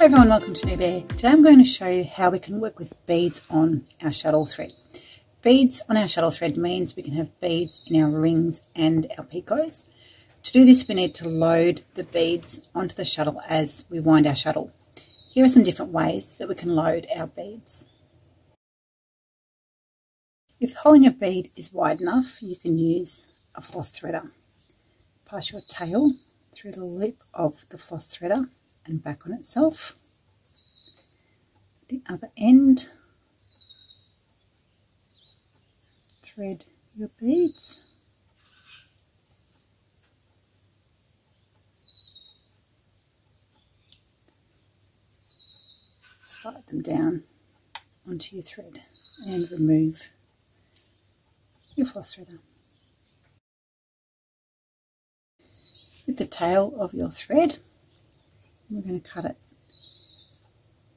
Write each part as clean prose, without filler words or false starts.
Hi everyone, welcome to New Bear. Today I'm going to show you how we can work with beads on our shuttle thread. Beads on our shuttle thread means we can have beads in our rings and our picots. To do this we need to load the beads onto the shuttle as we wind our shuttle. Here are some different ways that we can load our beads. If the hole in your bead is wide enough, you can use a floss threader. Pass your tail through the loop of the floss threader and back on itself. The other end, thread your beads. Slide them down onto your thread and remove your floss threader. With the tail of your thread, we're going to cut it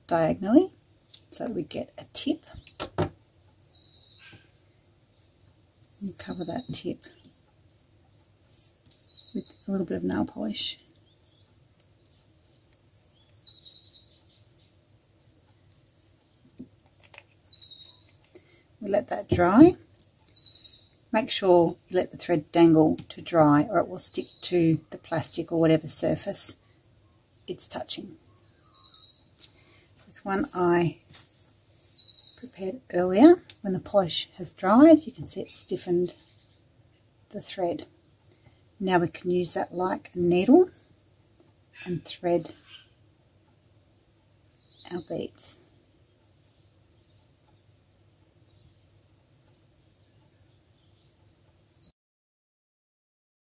diagonally so that we get a tip. You cover that tip with a little bit of nail polish. We let that dry. Make sure you let the thread dangle to dry or it will stick to the plastic or whatever surface it's touching. With one eye prepared earlier, when the polish has dried, you can see it stiffened the thread. Now we can use that like a needle and thread our beads.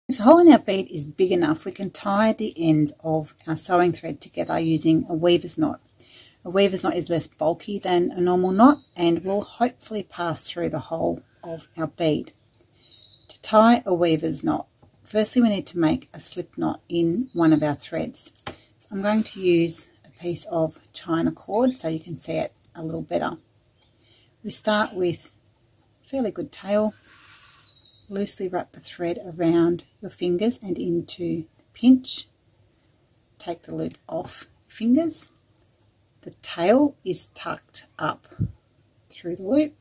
If the hole in our bead is big enough, we can tie the ends of our sewing thread together using a weaver's knot. A weaver's knot is less bulky than a normal knot and will hopefully pass through the whole of our bead. To tie a weaver's knot, firstly we need to make a slip knot in one of our threads. So I'm going to use a piece of China cord so you can see it a little better. We start with a fairly good tail. Loosely wrap the thread around your fingers and into the pinch. Take the loop off your fingers. The tail is tucked up through the loop.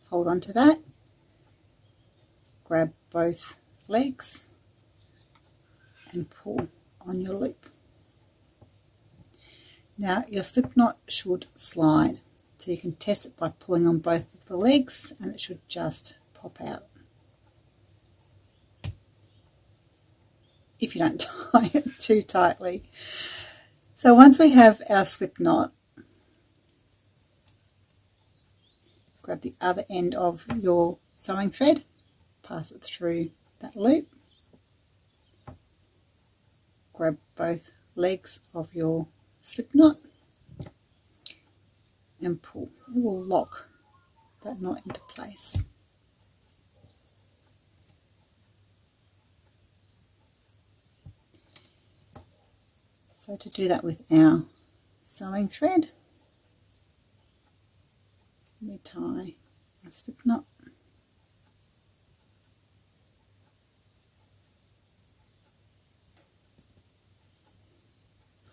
Hold on to that. Grab both legs and pull on your loop. Now your slip knot should slide, so you can test it by pulling on both of the legs and it should just pop out. If you don't tie it too tightly. So once we have our slip knot, grab the other end of your sewing thread, pass it through that loop, grab both legs of your slip knot and pull. It will lock that knot into place. So to do that with our sewing thread, we tie our slip knot,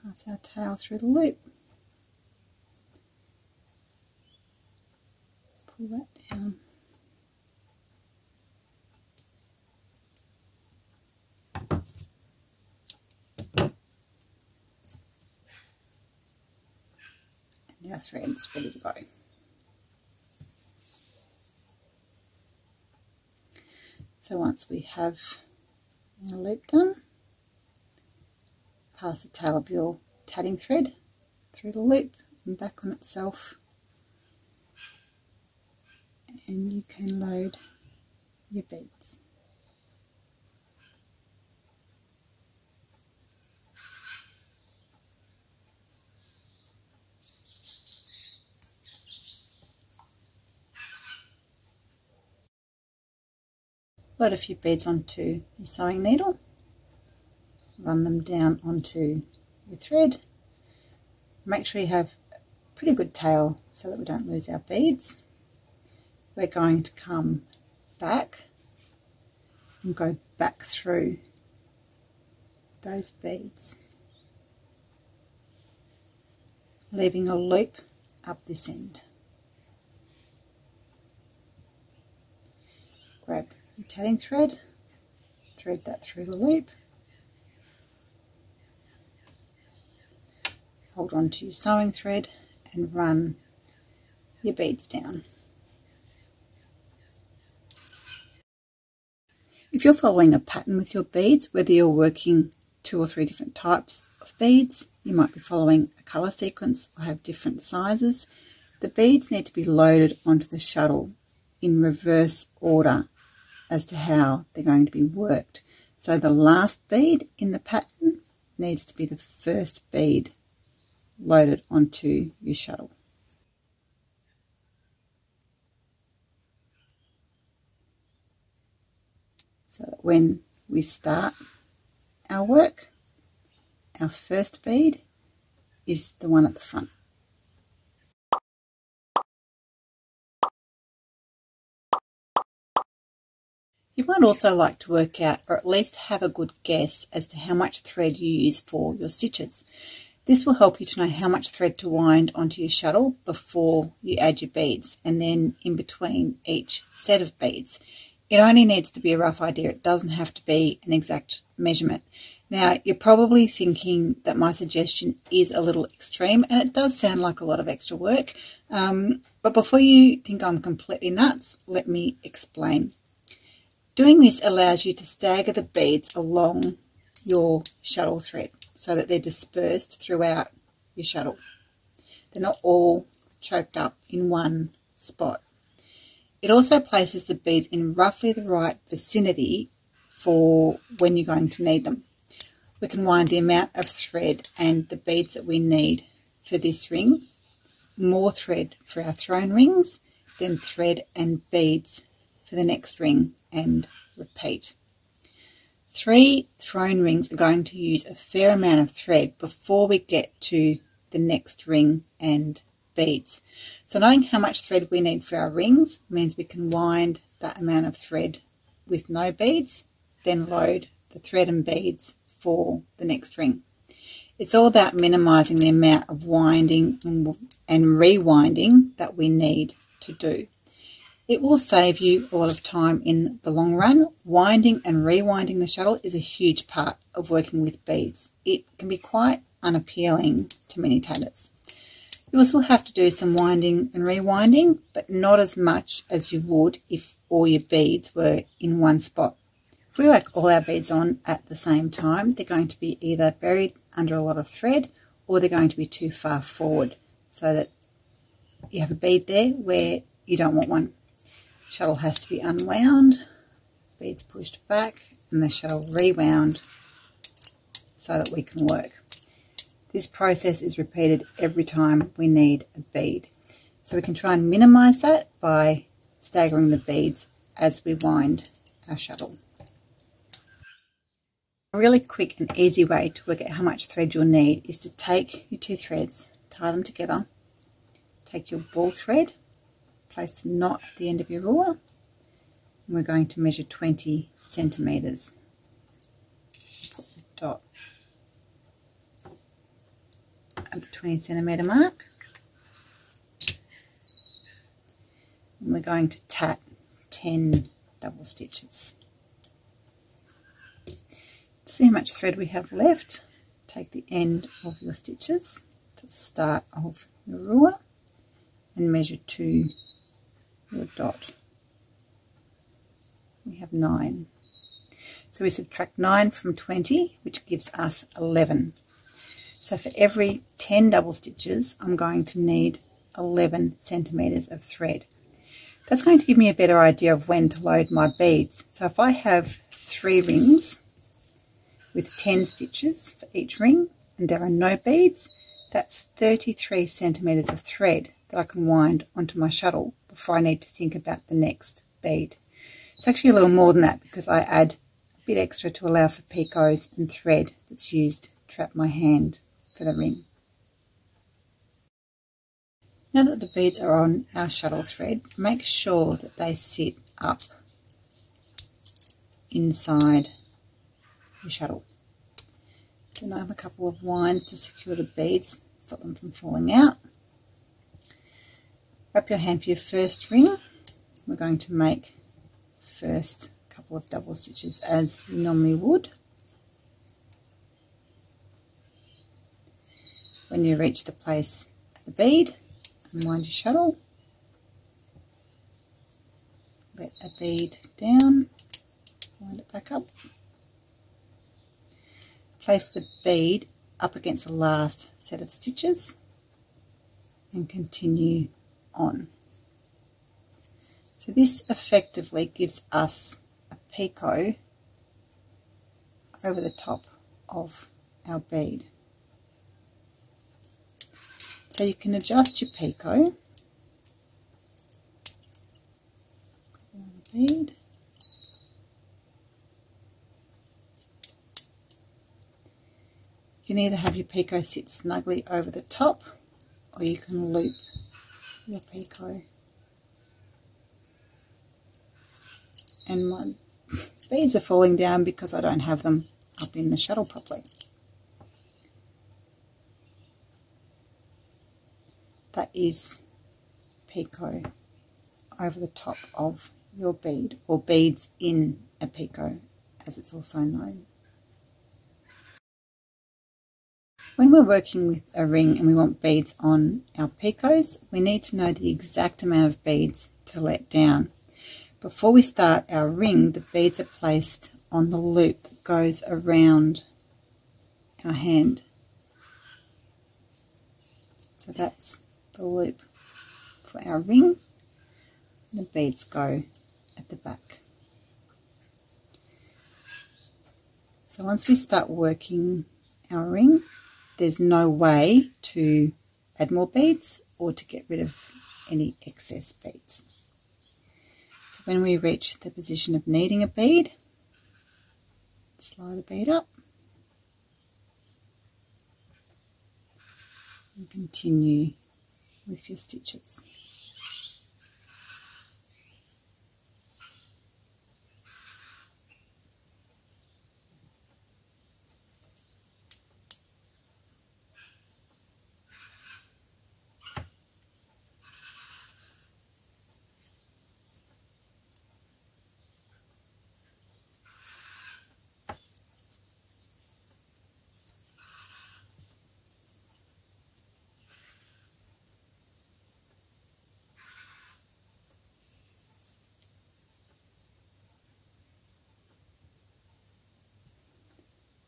pass our tail through the loop, pull that down, and our thread's ready to go. So once we have our loop done, pass the tail of your tatting thread through the loop and back on itself, and you can load your beads. Load a few beads onto your sewing needle, run them down onto your thread. Make sure you have a pretty good tail so that we don't lose our beads. We're going to come back and go back through those beads. leaving a loop up this end. Grab your tatting thread, thread that through the loop, hold on to your sewing thread and run your beads down. If you're following a pattern with your beads, whether you're working 2 or 3 different types of beads, you might be following a colour sequence or have different sizes, the beads need to be loaded onto the shuttle in reverse order as to how they're going to be worked. So the last bead in the pattern needs to be the first bead loaded onto your shuttle. So that when we start our work, our first bead is the one at the front. You might also like to work out, or at least have a good guess as to how much thread you use for your stitches. This will help you to know how much thread to wind onto your shuttle before you add your beads, and then in between each set of beads. It only needs to be a rough idea. It doesn't have to be an exact measurement. Now, you're probably thinking that my suggestion is a little extreme, and it does sound like a lot of extra work. But before you think I'm completely nuts, let me explain. Doing this allows you to stagger the beads along your shuttle thread so that they're dispersed throughout your shuttle. They're not all choked up in one spot. It also places the beads in roughly the right vicinity for when you're going to need them. We can wind the amount of thread and the beads that we need for this ring, more thread for our throne rings, then thread and beads for the next ring, and repeat. 3 throne rings are going to use a fair amount of thread before we get to the next ring and beads. So knowing how much thread we need for our rings means we can wind that amount of thread with no beads, then load the thread and beads for the next ring. It's all about minimizing the amount of winding and rewinding that we need to do. It will save you a lot of time in the long run. Winding and rewinding the shuttle is a huge part of working with beads. It can be quite unappealing to many tatters. You will still have to do some winding and rewinding, but not as much as you would if all your beads were in one spot. If we work all our beads on at the same time, they're going to be either buried under a lot of thread or they're going to be too far forward so that you have a bead there where you don't want one. Shuttle has to be unwound, beads pushed back, and the shuttle rewound so that we can work. This process is repeated every time we need a bead. So we can try and minimize that by staggering the beads as we wind our shuttle. A really quick and easy way to work out how much thread you'll need is to take your 2 threads, tie them together, take your ball thread, place the knot at the end of your ruler, and we're going to measure 20 centimetres. Put the dot at the 20 centimetre mark, and we're going to tat 10 double stitches. To see how much thread we have left, take the end of your stitches to the start of your ruler and measure to your dot. We have 9. So we subtract 9 from 20, which gives us 11. So for every 10 double stitches, I'm going to need 11 centimetres of thread. That's going to give me a better idea of when to load my beads. So if I have 3 rings with 10 stitches for each ring and there are no beads, that's 33 centimetres of thread that I can wind onto my shuttle before I need to think about the next bead. It's actually a little more than that because I add a bit extra to allow for picots and thread that's used to wrap my hand for the ring. Now that the beads are on our shuttle thread, make sure that they sit up inside your shuttle. Do another couple of winds to secure the beads stop them from falling out. Wrap your hand for your first ring. We're going to make first couple of double stitches as you normally would. When you reach the place of the bead, unwind your shuttle, let a bead down, wind it back up, place the bead up against the last set of stitches and continue on. So this effectively gives us a picot over the top of our bead. So you can adjust your picot. Bead. You can either have your picot sit snugly over the top, or you can loop your picot. And my beads are falling down because I don't have them up in the shuttle properly. That is picot over the top of your bead, or beads in a picot as it's also known. When we're working with a ring and we want beads on our picots, we need to know the exact amount of beads to let down. Before we start our ring, the beads are placed on the loop that goes around our hand. So that's the loop for our ring. The beads go at the back. So once we start working our ring, there's no way to add more beads or to get rid of any excess beads. So when we reach the position of needing a bead, slide a bead up and continue with your stitches.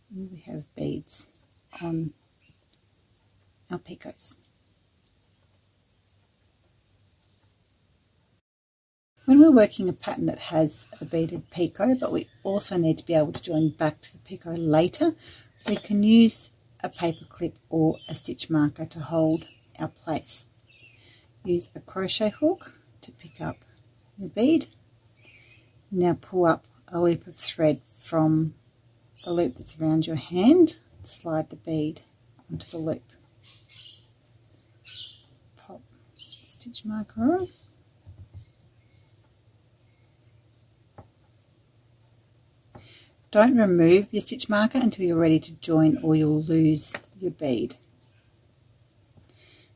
And we have beads on our picots. When we're working a pattern that has a beaded picot, but we also need to be able to join back to the picot later, we can use a paper clip or a stitch marker to hold our place. Use a crochet hook to pick up your bead. Now pull up a loop of thread from the loop that's around your hand, slide the bead onto the loop. Pop the stitch marker on. Don't remove your stitch marker until you're ready to join, or you'll lose your bead.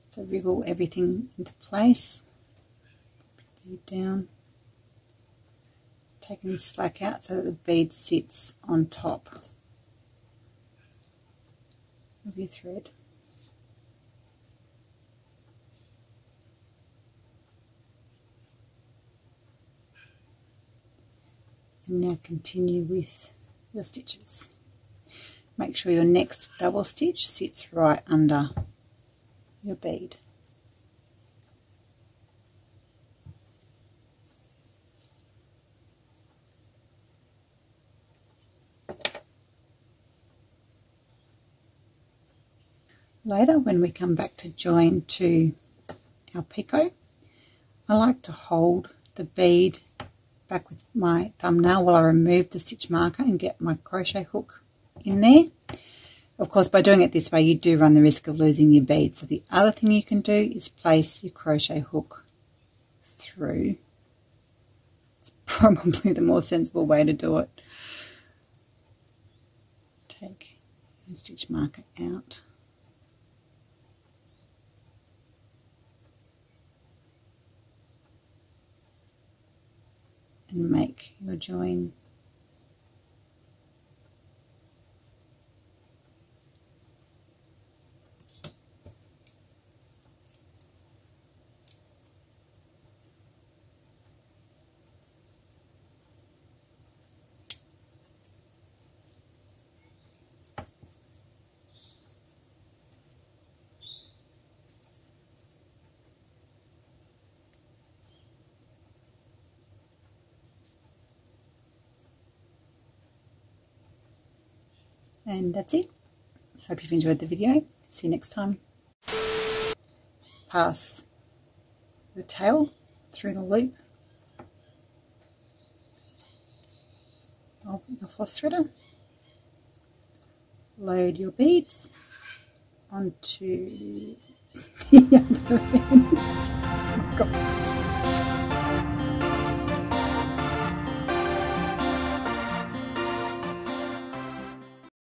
So wriggle everything into place, bead down, taking the slack out so that the bead sits on top of your thread. And now continue with your stitches. Make sure your next double stitch sits right under your bead. Later, when we come back to join to our picot, I like to hold the bead back with my thumbnail while I remove the stitch marker and get my crochet hook in there. Of course, by doing it this way, you do run the risk of losing your bead. So the other thing you can do is place your crochet hook through. It's probably the more sensible way to do it. Take your stitch marker out. and make your join. And that's it. Hope you've enjoyed the video. See you next time. Pass the tail through the loop of the floss threader. Load your beads onto the other end. Oh my God.